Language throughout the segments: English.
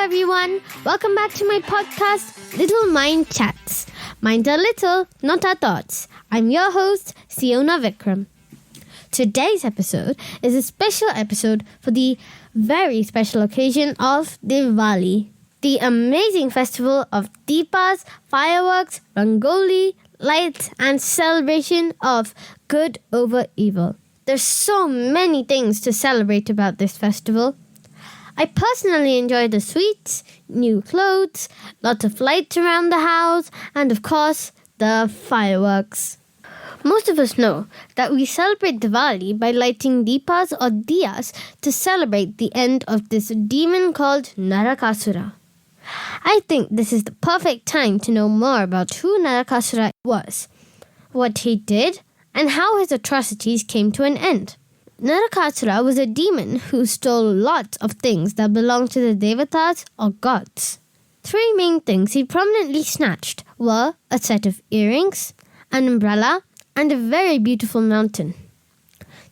everyone. Welcome back to my podcast, Little Mind Chats. Minds are little, not our thoughts. I'm your host, Siona Vikram. Today's episode is a special episode for the very special occasion of Diwali, the amazing festival of deepas, fireworks, rangoli, lights, and celebration of good over evil. There's so many things to celebrate about this festival. I personally enjoy the sweets, new clothes, lots of lights around the house, and of course, the fireworks. Most of us know that we celebrate Diwali by lighting deepas or diyas to celebrate the end of this demon called Narakasura. I think this is the perfect time to know more about who Narakasura was, what he did, and how his atrocities came to an end. Narakasura was a demon who stole lots of things that belonged to the devatas or gods. Three main things he prominently snatched were a set of earrings, an umbrella, and a very beautiful mountain.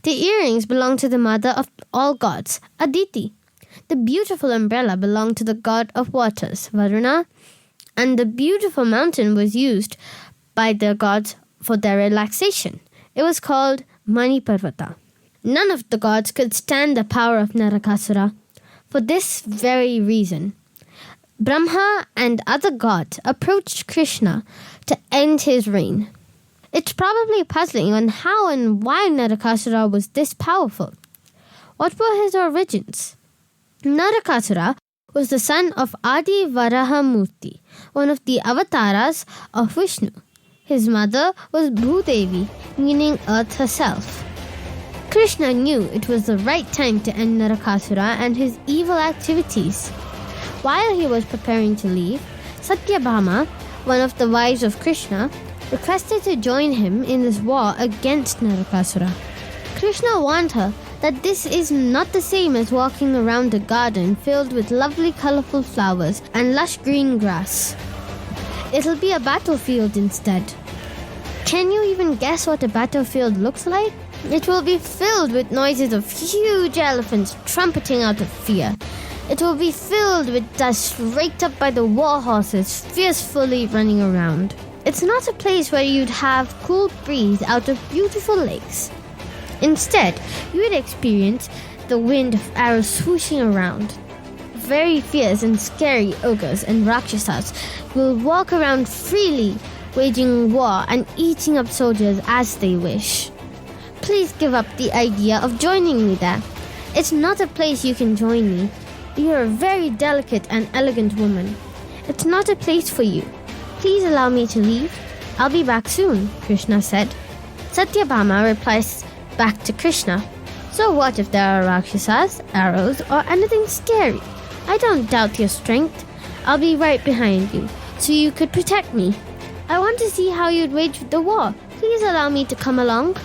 The earrings belonged to the mother of all gods, Aditi. The beautiful umbrella belonged to the god of waters, Varuna, and the beautiful mountain was used by the gods for their relaxation. It was called Mani Parvata. None of the gods could stand the power of Narakasura. For this very reason, Brahma and other gods approached Krishna to end his reign. It's probably puzzling on how and why Narakasura was this powerful. What were his origins? Narakasura was the son of Adi Varahamurti, one of the avatars of Vishnu. His mother was Bhudevi, meaning earth herself. Krishna knew it was the right time to end Narakasura and his evil activities. While he was preparing to leave, Satyabhama, one of the wives of Krishna, requested to join him in this war against Narakasura. Krishna warned her that this is not the same as walking around a garden filled with lovely colorful flowers and lush green grass. It'll be a battlefield instead. Can you even guess what a battlefield looks like? It will be filled with noises of huge elephants trumpeting out of fear. It will be filled with dust raked up by the war horses fiercely running around. It's not a place where you'd have cool breeze out of beautiful lakes. Instead, you would experience the wind of arrows swooshing around. Very fierce and scary ogres and rakshasas will walk around freely, waging war and eating up soldiers as they wish. Please give up the idea of joining me there. It's not a place you can join me. You're a very delicate and elegant woman. It's not a place for you. Please allow me to leave. I'll be back soon, Krishna said. Satyabhama replies back to Krishna, so what if there are rakshasas, arrows, or anything scary? I don't doubt your strength. I'll be right behind you, so you could protect me. I want to see how you'd wage the war. Please allow me to come along.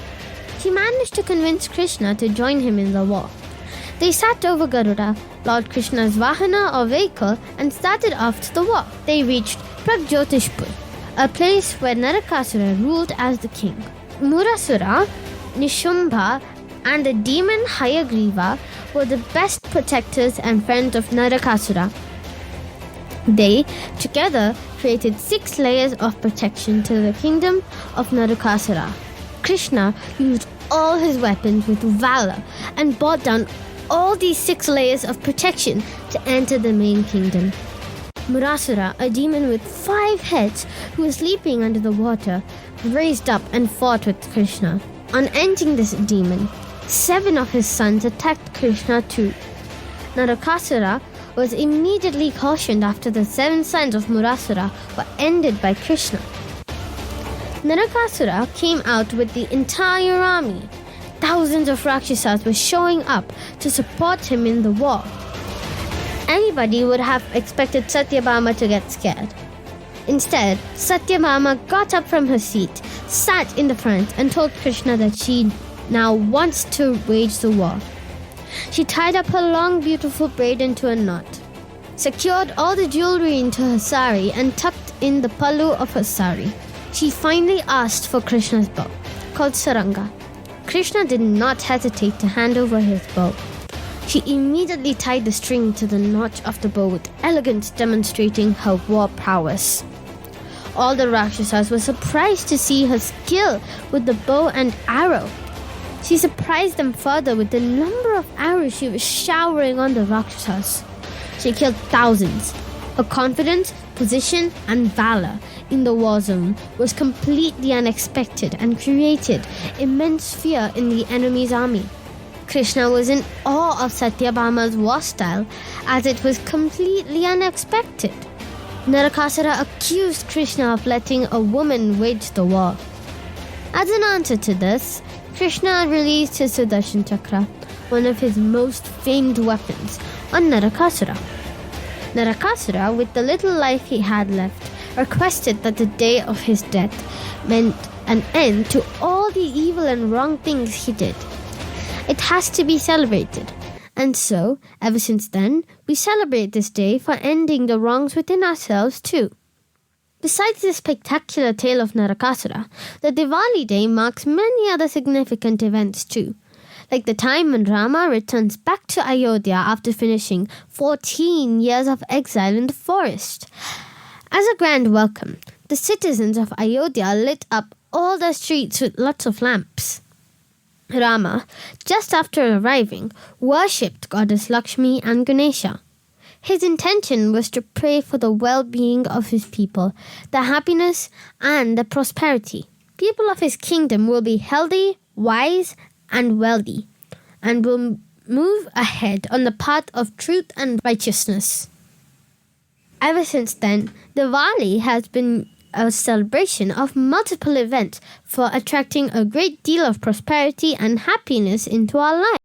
She managed to convince Krishna to join him in the war. They sat over Garuda, Lord Krishna's Vahana or vehicle, and started off to the war. They reached Pragjotishpur, a place where Narakasura ruled as the king. Murasura, Nishumbha, and the demon Hayagriva were the best protectors and friends of Narakasura. They, together, created 6 layers of protection to the kingdom of Narakasura. Krishna used all his weapons with valor and brought down all these 6 layers of protection to enter the main kingdom. Murasura, a demon with 5 heads who was sleeping under the water, raised up and fought with Krishna. On entering this demon, 7 of his sons attacked Krishna too. Narakasura was immediately cautioned after the 7 sons of Murasura were ended by Krishna. Narakasura came out with the entire army. Thousands of rakshasas were showing up to support him in the war. Anybody would have expected Satyabhama to get scared. Instead, Satyabhama got up from her seat, sat in the front, and told Krishna that she now wants to wage the war. She tied up her long, beautiful braid into a knot, secured all the jewelry into her sari, and tucked in the pallu of her sari. She finally asked for Krishna's bow, called Saranga. Krishna did not hesitate to hand over his bow. She immediately tied the string to the notch of the bow with elegance, demonstrating her war prowess. All the Rakshasas were surprised to see her skill with the bow and arrow. She surprised them further with the number of arrows she was showering on the Rakshasas. She killed thousands. Her confidence, position, and valor in the war zone was completely unexpected and created immense fear in the enemy's army. Krishna was in awe of Satyabhama's war style, as it was completely unexpected. Narakasura accused Krishna of letting a woman wage the war. As an answer to this, Krishna released his Sudarshan Chakra, one of his most famed weapons, on Narakasura. Narakasura, with the little life he had left, requested that the day of his death meant an end to all the evil and wrong things he did. It has to be celebrated. And so, ever since then, we celebrate this day for ending the wrongs within ourselves too. Besides this spectacular tale of Narakasura, the Diwali day marks many other significant events too, like the time when Rama returns back to Ayodhya after finishing 14 years of exile in the forest. As a grand welcome, the citizens of Ayodhya lit up all the streets with lots of lamps. Rama, just after arriving, worshipped goddess Lakshmi and Ganesha. His intention was to pray for the well-being of his people, the happiness and the prosperity. People of his kingdom will be healthy, wise, and wealthy, and will move ahead on the path of truth and righteousness. Ever since then, Diwali has been a celebration of multiple events for attracting a great deal of prosperity and happiness into our lives.